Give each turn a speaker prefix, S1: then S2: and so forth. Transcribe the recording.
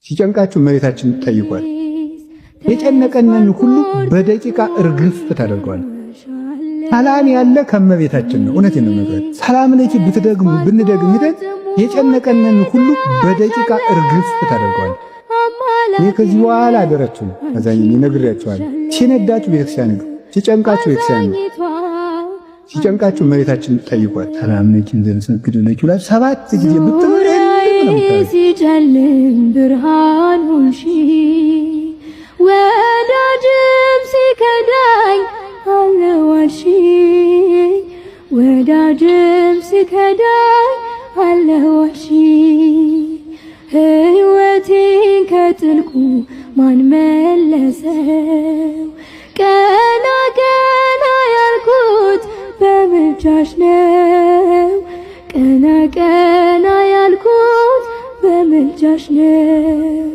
S1: ሲጨንቃችሁ እመቤታችን ጠይቋል። የጨነቀንን ሁሉ በደቂቃ እርግፍ ታደርገዋል። ሰላም ያለ ከእመቤታችን ነው። እውነቴን ነው ነገር ሰላም ለኪ ብትደግሙ ብንደግም ሄደን የጨነቀንን ሁሉ በደቂቃ እርግፍ ታደርገዋል። ይህ ከዚህ በኋላ አደረችው አዛኝ ይነግራችኋል። ሲነዳችሁ ቤተክርስቲያን ነው፣ ሲጨንቃችሁ ቤተክርስቲያን ነው። ሲጨንቃችሁ እመቤታችን ጠይቋል። ሰላም ለኪ ዘንሰግድ ለኪ ላይ 7 ጊዜ ብትምረን
S2: ሲጨልም ብርሃን ሆንሺ ወዳጅም ሲከዳኝ አለዋልሺ ወዳጅም ሲከዳኝ አለዋልሺ ሕይወቴን ከጥልቁ ማን መለሰው ቀና ቀና ያልኩት በምልጃሽ ነው ቀና ቀና ያልኩት በምልጃሽ ነው